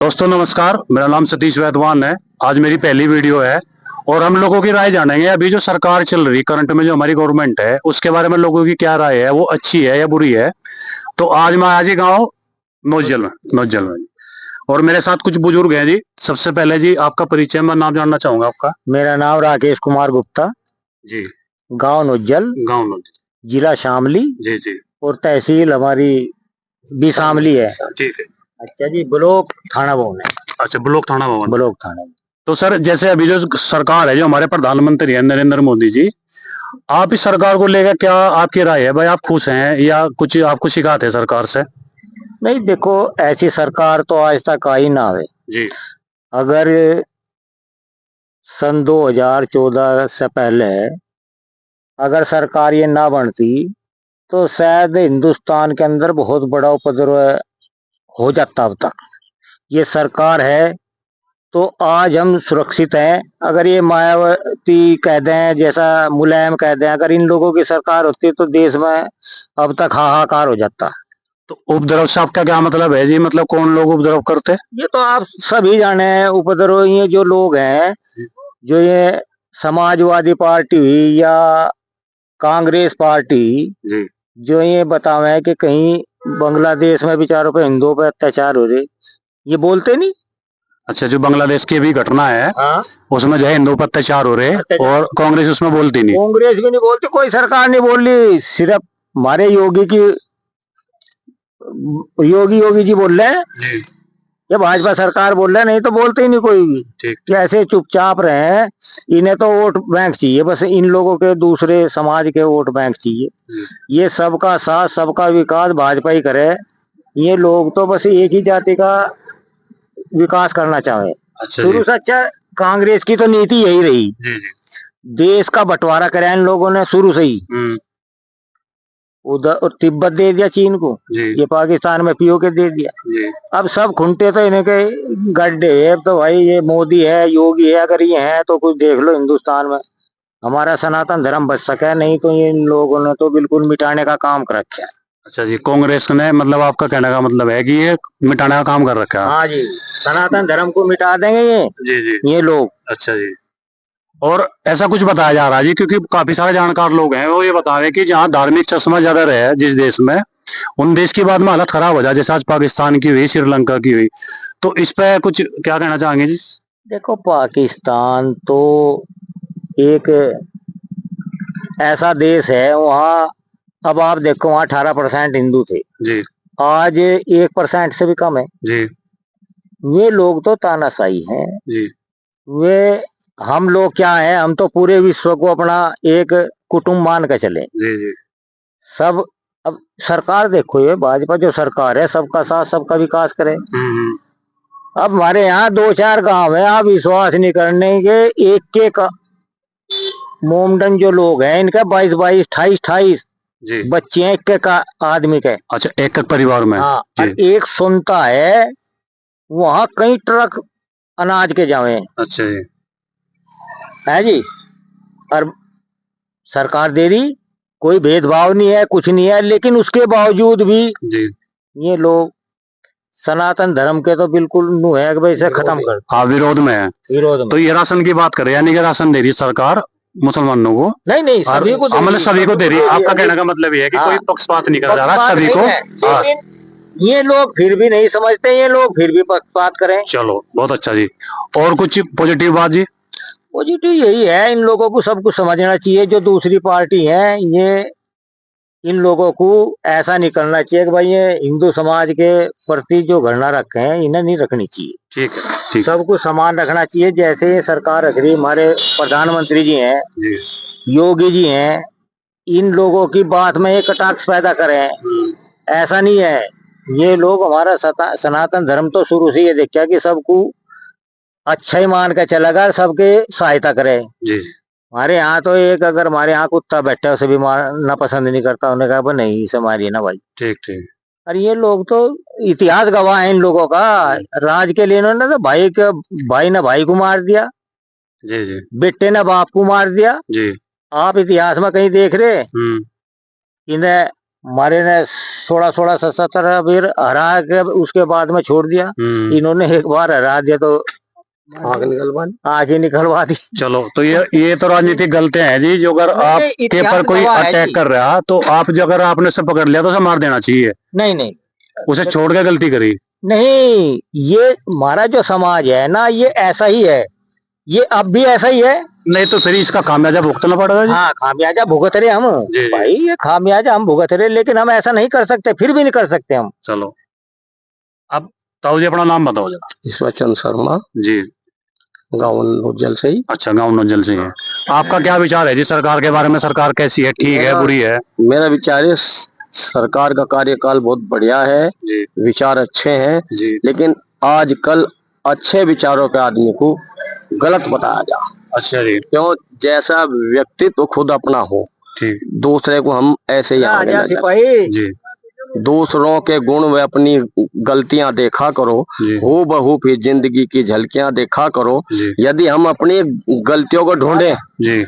दोस्तों नमस्कार, मेरा नाम सतीश वैद्वान है। आज मेरी पहली वीडियो है और हम लोगों की राय जानेंगे। अभी जो सरकार चल रही करंट में, जो हमारी गवर्नमेंट है, उसके बारे में लोगों की क्या राय है, वो अच्छी है या बुरी है। तो आज मैं ही गाँव नौजल में और मेरे साथ कुछ बुजुर्ग हैं जी। सबसे पहले जी आपका परिचय, मैं नाम जानना चाहूंगा आपका। मेरा नाम राकेश कुमार गुप्ता जी। गांव नौजल, जिला शामली जी जी। और तहसील हमारी भी शामली है। ठीक है। अच्छा जी, ब्लॉक थाना भवन है। अच्छा, ब्लॉक थाना भवन। ब्लॉक थाना। तो सर, जैसे अभी जो सरकार है, जो हमारे प्रधानमंत्री है नरेंद्र मोदी जी, आप इस सरकार को लेकर क्या आपकी राय है भाई? आप खुश हैं या कुछ आपको शिकायत है सरकार से? नहीं, देखो, ऐसी सरकार तो आज तक आई ना है जी। अगर सन 2014 से पहले अगर सरकार ये ना बनती तो शायद हिंदुस्तान के अंदर बहुत बड़ा उपद्रव हो जाता। अब तक ये सरकार है तो आज हम सुरक्षित हैं। अगर ये मायावती कह दें, जैसा मुलायम कह दें, अगर इन लोगों की सरकार होती तो देश में अब तक हाहाकार हो जाता। तो उपद्रव से आपका क्या मतलब है जी? मतलब कौन लोग उपद्रव करते? ये तो आप सभी जाने हैं। उपद्रव ये जो लोग हैं, जो ये समाजवादी पार्टी हुई या कांग्रेस पार्टी, जी। जो ये बतावे कि कहीं बांग्लादेश में बेचारों पे, हिंदुओं पे अत्याचार हो रहे, ये बोलते नहीं। अच्छा, जो बांग्लादेश की भी घटना है, हाँ, उसमें जो है हिंदू पर अत्याचार हो रहे और कांग्रेस उसमें बोलती नहीं। कांग्रेस भी नहीं बोलती, कोई सरकार नहीं बोल रही, सिर्फ हमारे योगी योगी जी बोल रहे हैं, ये भाजपा सरकार बोल रहे हैं, नहीं तो बोलते ही नहीं कोई भी। कैसे चुपचाप रहे। इन्हें तो वोट बैंक चाहिए, बस इन लोगों के, दूसरे समाज के वोट बैंक चाहिए। ये सबका साथ सबका विकास भाजपा ही करे। ये लोग तो बस एक ही जाति का विकास करना चाहे। शुरू से अच्छा कांग्रेस की तो नीति यही रही। देश का बंटवारा कराया इन लोगों ने शुरू से ही। उधर तिब्बत दे दिया चीन को, ये पाकिस्तान में पीओके दे दिया। अब सब खुंटे तो इन्हें के गड्ढे है। तो भाई ये मोदी है, योगी है, अगर ये है तो कुछ देख लो हिंदुस्तान में, हमारा सनातन धर्म बच सके। नहीं तो ये इन लोगों ने तो बिल्कुल मिटाने का काम कर रखा है। अच्छा जी, कांग्रेस ने, मतलब आपका कहने का मतलब है कि ये मिटाने का काम कर रखा है? हाँ जी, सनातन धर्म को मिटा देंगे ये। जी। ये लोग। अच्छा जी। और ऐसा कुछ बताया जा रहा है जी, क्योंकि काफी सारे जानकार लोग हैं, वो ये बता रहे हैं कि जहाँ धार्मिक चश्मा ज्यादा रहे जिस देश में, उन देश की बाद में हालत खराब हो जाए, जैसे आज पाकिस्तान की हुई, श्रीलंका की हुई। तो इस पे कुछ क्या कहना चाहेंगे जी? देखो, पाकिस्तान तो एक ऐसा देश है, वहाँ अब आप देखो, वहाँ 18% हिंदू थे जी, आज 1% से भी कम है जी। ये लोग तो तानाशाही हैं जी। वे, हम लोग क्या हैं, हम तो पूरे विश्व को अपना एक कुटुंब मान के चले जी जी। सब, अब सरकार देखो, ये भाजपा जो सरकार है, सबका साथ सबका विकास करे। अब हमारे यहाँ 2-4 गांव है, आप विश्वास नहीं करने के, एक एक मोमडन जो लोग हैं, इनका 22-22, 28-28 बच्चे हैं, एक आदमी के। अच्छा, एक परिवार में। हाँ, और एक सुनता है वहाँ कई ट्रक अनाज के जावे। अच्छा जी। है जी। और सरकार दे रही, कोई भेदभाव नहीं है, कुछ नहीं है, लेकिन उसके बावजूद भी जी, ये लोग सनातन धर्म के तो बिल्कुल नु है कि भाई इसे खत्म कर। हाँ, विरोध में है। विरोध में। तो ये राशन की बात करें, यानी कि राशन दे रही सरकार मुसलमानों को? नहीं नहीं, सभी को मतलब सभी को दे रही है। आपका कहने का मतलब ये है कि कोई पक्षपात नहीं करा जा रहा, सभी को। लेकिन ये लोग फिर भी नहीं समझते, ये लोग फिर भी पक्षपात करें। चलो, बहुत अच्छा जी। और कुछ पॉजिटिव बात जी? पॉजिटिव यही है, इन लोगों को सब कुछ समझना चाहिए। जो दूसरी पार्टी है, ये इन लोगों को ऐसा नहीं करना चाहिए कि भाई ये हिंदू समाज के प्रति जो घृणा रखे हैं, इन्हें नहीं रखनी चाहिए। ठीक है, सबको समान रखना चाहिए। जैसे ये सरकार रख रही, हमारे प्रधानमंत्री जी हैं, योगी जी हैं, इन लोगों की बात में एक कटाक्ष पैदा करें, ऐसा नहीं है। ये लोग हमारा सनातन धर्म तो शुरू से ये देखा कि सबको अच्छा ही मान के चलेगा, सबके सहायता करे जी। हमारे यहाँ तो एक, अगर हमारे यहाँ कुत्ता बैठा उसे भी मारना पसंद नहीं करता, उन्हें कहा नहीं, इसे मारिए ना भाई। ठीक ठीक। और ये लोग तो इतिहास गवाह है इन लोगों का। राज के लिए इन्होंने तो भाई ने भाई को मार दिया जी जी, बेटे ने बाप को मार दिया जी। आप इतिहास में कहीं देख रहे इन्हें हमारे ने 16-16 फिर हरा के उसके बाद में छोड़ दिया। इन्होंने एक बार हरा दिया तो आगे निकलवा दी। चलो, तो ये तो राजनीतिक गलतियां हैं जी। जो अगर आपके पर कोई अटैक कर रहा तो आप जो अगर आपने उसे पकड़ लिया तो उसे मार देना चाहिए। नहीं, उसे छोड़ के गलती करी नहीं। ये हमारा जो समाज है ना, ये ऐसा ही है, ये अब भी ऐसा ही है। नहीं तो फिर इसका खामियाजा भुगतना पड़ेगा जी। हाँ, खामियाजा भुगत रहे हम भाई, ये खामियाजा हम भुगत रहे, लेकिन हम ऐसा नहीं कर सकते, फिर भी नहीं कर सकते हम। चलो, अब ताऊ जी अपना नाम बताओ जरा। ईश्वर चंद शर्मा जी, गाँव नोजल से ही। अच्छा, गाँव नोजल से है। आपका क्या विचार है जी सरकार के बारे में? सरकार कैसी है, ठीक है, बुरी है? मेरा विचार है सरकार का कार्यकाल बहुत बढ़िया है जी। विचार अच्छे हैं जी। लेकिन आजकल अच्छे विचारों के आदमी को गलत बताया जा। अच्छा जी। क्यों? जैसा व्यक्तित्व खुद अपना हो, ठीक, दूसरे को हम ऐसे ही आगे ले जाए जी। दूसरों के गुण व अपनी गलतियां देखा करो, हूबहू बहू फिर जिंदगी की झलकियां देखा करो। यदि हम अपनी गलतियों को ढूंढे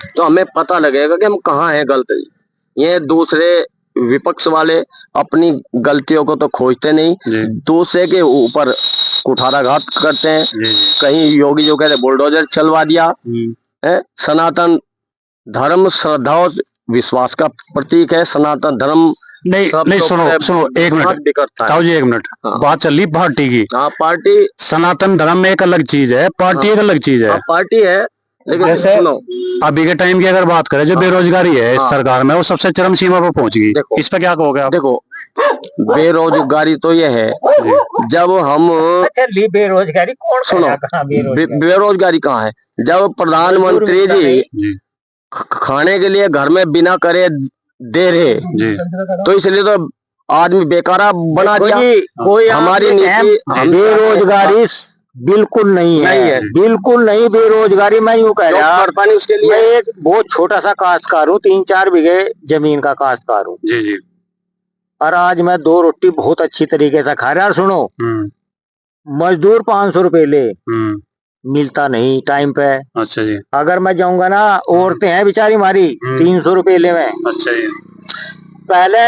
तो हमें पता लगेगा कि हम कहाँ हैं गलती। ये दूसरे विपक्ष वाले अपनी गलतियों को तो खोजते नहीं, दूसरे के ऊपर कुठाराघात करते हैं। कहीं योगी जो कहते बुलडोजर चलवा दिया है। सनातन धर्म श्रद्धा और विश्वास का प्रतीक है। सनातन धर्म नहीं सुनो एक मिनट ताऊ जी, एक मिनट। बात चल रही पार्टी की। हाँ, पार्टी सनातन धर्म में एक अलग चीज है, पार्टी एक अलग चीज है। पार्टी है, लेकिन सुनो, अभी के टाइम की अगर बात करें, जो बेरोजगारी है इस सरकार में, वो सबसे चरम सीमा पर पहुंच गई। इस पे क्या कहोगे आप? देखो, बेरोजगारी तो ये है, जब हम बेरोजगारी कौन सुनो, बेरोजगारी कहाँ है? जब प्रधानमंत्री जी खाने के लिए घर में बिना करे दे रहे जी, तो इसलिए तो आदमी बेकारा बना दिया। कोई हमारी नीति बेरोजगारी बिल्कुल नहीं है, बिल्कुल नहीं बेरोजगारी। मैं यूँ कह रहा हूँ, उसके लिए मैं एक बहुत छोटा सा काश्तकार हूँ, 3-4 बीघे जमीन का काश्तकार हूँ जी जी। और आज मैं 2 रोटी बहुत अच्छी तरीके से खा रहा। सुनो, मजदूर 500 रुपए ले, मिलता नहीं टाइम पे। अच्छा जी। अगर मैं जाऊंगा ना, औरतें हैं बेचारी हमारी, 300 रुपए ले में। अच्छा जी। पहले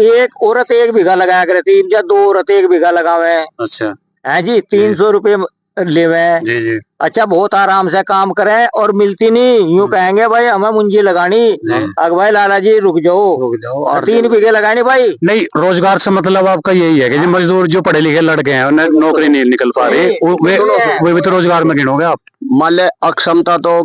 एक औरत 1 बीघा लगाया करती, या 2 औरत 1 बीघा लगावे। अच्छा है जी, 300 रुपए लेवे जी जी। अच्छा, बहुत आराम से काम करे और मिलती नहीं। यूँ कहेंगे भाई हमें मुंजी लगानी, अग भाई लाला जी रुक जाओ और 3 बीघे लगानी भाई। नहीं, रोजगार से मतलब आपका यही है कि जो मजदूर जो पढ़े लिखे लड़के हैं उन्हें नौकरी नहीं निकल पा रही, वे भी तो रोजगार में गिनोगे आप? मान ले अक्षमता तो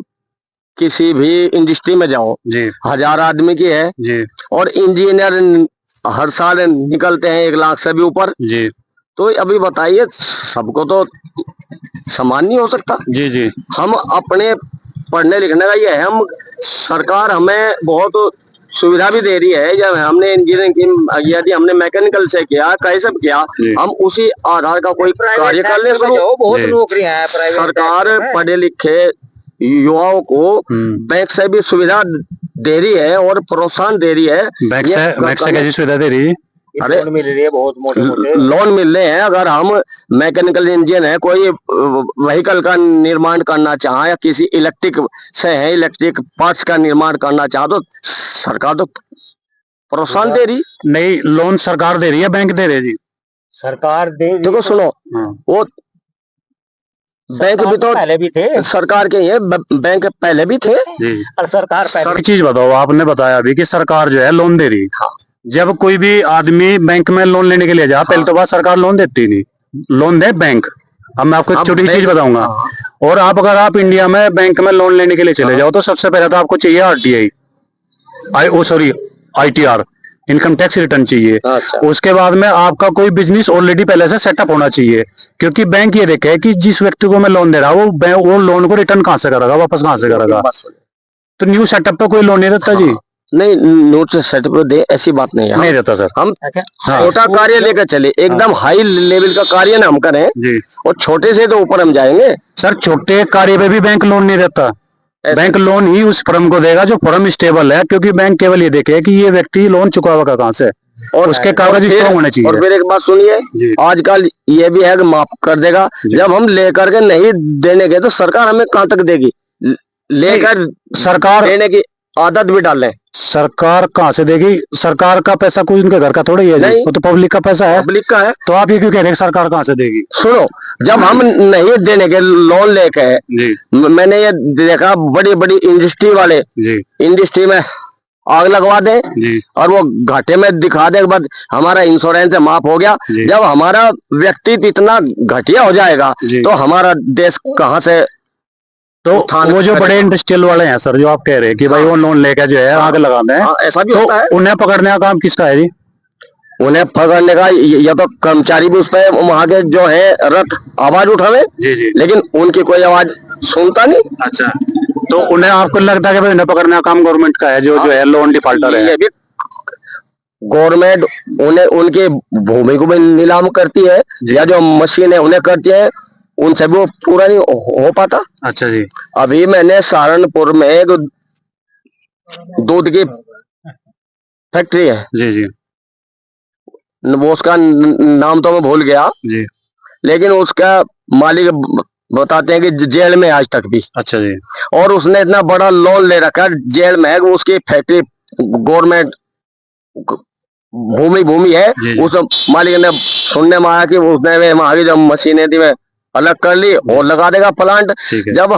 किसी भी इंडस्ट्री में जाओ जी, 1000 आदमी की है जी, और इंजीनियर हर साल निकलते हैं 1 लाख से भी ऊपर जी। तो अभी बताइए, सबको तो समान नहीं हो सकता जी जी। हम अपने पढ़ने लिखने का ये है, हम सरकार हमें बहुत सुविधा भी दे रही है। जब हमने इंजीनियरिंग की, यदि हमने मैकेनिकल से किया, कैसे किया, हम उसी आधार का कोई कार्य कर ले। बहुत नौकरियां हैं सरकार पढ़े लिखे युवाओं को बैंक से भी सुविधा दे रही है और प्रोत्साहन दे रही है। बैंक से कैसी सुविधा दे रही है? अरे मिल रही है, बहुत मोटे लोन मिल रहे हैं। अगर हम मैकेनिकल इंजीनियर है, कोई व्हीकल का निर्माण करना चाहे या किसी इलेक्ट्रिक से है, इलेक्ट्रिक पार्ट्स का निर्माण करना चाहे, तो सरकार तो प्रोत्साहन दे रही नहीं। लोन सरकार दे रही है, बैंक दे रही है जी? सरकार दे। देखो सुनो, वो बैंक भी तो पहले भी थे, सरकार के ये बैंक पहले भी थे जी। और सरकार पहले चीज बताओ, आपने बताया अभी कि सरकार जो है लोन दे रही। हाँ। जब कोई भी आदमी बैंक में लोन लेने के लिए जा, पहले तो बात सरकार लोन देती नहीं, लोन दे बैंक। अब मैं आपको एक छोटी चीज बताऊंगा। और आप अगर आप इंडिया में बैंक में लोन लेने के लिए चले जाओ, तो सबसे पहले तो आपको चाहिए ITR, इनकम टैक्स रिटर्न चाहिए। अच्छा। उसके बाद में आपका कोई बिजनेस ऑलरेडी पहले से सेटअप होना चाहिए, क्योंकि बैंक ये देखे कि जिस व्यक्ति को मैं लोन दे रहा हूँ वो लोन को रिटर्न कहाँ से करेगा, वापस कहाँ से करेगा। तो न्यू सेटअप पे कोई लोन नहीं देता जी। नहीं, नोट सर्टिफिकेट दे ऐसी बात नहीं है, नहीं रहता सर। हम छोटा कार्य लेकर चले, एकदम हाई लेवल का कार्य ना हम करें जी, और छोटे से तो ऊपर हम जाएंगे। सर, छोटे कार्य पे भी बैंक लोन नहीं देता। बैंक लोन ही उस फर्म को देगा जो फर्म स्टेबल है, क्योंकि बैंक केवल ये देखे कि ये व्यक्ति लोन चुका हुआ कहाँ से, और उसके कागज स्ट्रॉन्ग होने चाहिए। और फिर एक बात सुनिए, आजकल ये भी है कि माफ कर देगा, जब हम लेकर के नहीं देने गए तो सरकार हमें कहाँ तक देगी? लेकर सरकार देने की आदत भी डालें। सरकार कहाँ से देगी? सरकार का पैसा कोई उनके घर का थोड़ा ही है जी, वो तो पब्लिक का पैसा है। पब्लिक का है। तो आप ये क्यों कह रहे हैं सरकार कहाँ से देगी? सुनो, जब हम नहीं देने के लोन लेके जी, मैंने ये देखा बड़ी बड़ी इंडस्ट्री वाले जी, इंडस्ट्री में आग लगवा दे जी, और वो घाटे में दिखा दे के बाद हमारा इंश्योरेंस माफ हो गया। जब हमारा व्यक्तित्व इतना घटिया हो जाएगा तो हमारा देश कहाँ से? तो वो जो बड़े इंडस्ट्रियल वाले हैं सर, जो आप कह रहे हैं कि भाई वो लोन लेकर जो है आग लगाते हैं, ऐसा भी होता है। उन्हें पकड़ने का काम किसका है जी? उन्हें पकड़ने का या तो कर्मचारी भी उस पर वहां के जो है रथ आवाज उठावे, जी जी, लेकिन उनकी कोई आवाज सुनता नहीं। अच्छा, तो उन्हें आपको लगता है कि भाई उन्हें पकड़ने का काम गवर्नमेंट का है, जो है लोन डिफॉल्टर है? गवर्नमेंट उन्हें उनकी भूमि को भी नीलाम करती है या जो मशीन है उन्हें करती है, उनसे भी वो पूरा नहीं हो पाता। अच्छा जी। अभी मैंने सहारनपुर में एक दूध की फैक्ट्री है जी जी, वो उसका नाम तो मैं भूल गया जी, लेकिन उसका मालिक बताते हैं कि जेल में आज तक भी। अच्छा जी। और उसने इतना बड़ा लोन ले रखा है, जेल में है, उसकी फैक्ट्री गवर्नमेंट भूमि है। जी, जी। उस मालिक ने सुनने में आया कि उसने वहां की जो मशीनें थी वह अलग कर ली और लगा देगा प्लांट। जब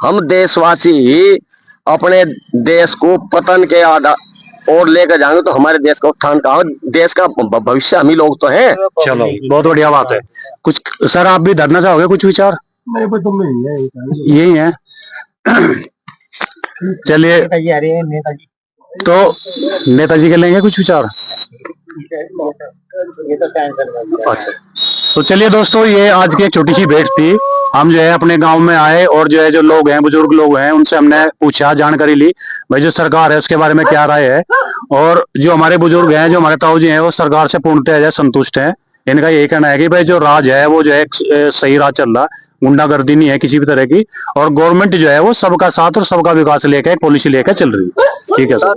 हम देशवासी ही अपने देश को पतन के आधार और लेकर जाएंगे तो हमारे देश का उत्थान कहाँ? देश का भविष्य हम ही लोग तो हैं। चलो, बहुत बढ़िया बात है। कुछ सर आप भी धरना चाहोगे? कुछ विचार? यही है। चलिए, तो नेताजी के लेंगे कुछ विचार? अच्छा, तो चलिए दोस्तों, ये आज की एक छोटी सी भेंट थी। हम जो है अपने गांव में आए और जो है जो लोग हैं, बुजुर्ग लोग हैं, उनसे हमने पूछा, जानकारी ली भाई जो सरकार है उसके बारे में क्या राय है। और जो हमारे बुजुर्ग हैं, जो हमारे ताऊ जी हैं, वो सरकार से पूर्णतः संतुष्ट हैं। इनका यही कहना है कि भाई जो राज है वो जो है सही राज चल रहा, गुंडागर्दी नहीं है किसी भी तरह की, और गवर्नमेंट जो है वो सबका साथ और सबका विकास लेकर पॉलिसी लेकर चल रही है। ठीक है सर,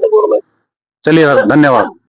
चलिए सर, धन्यवाद।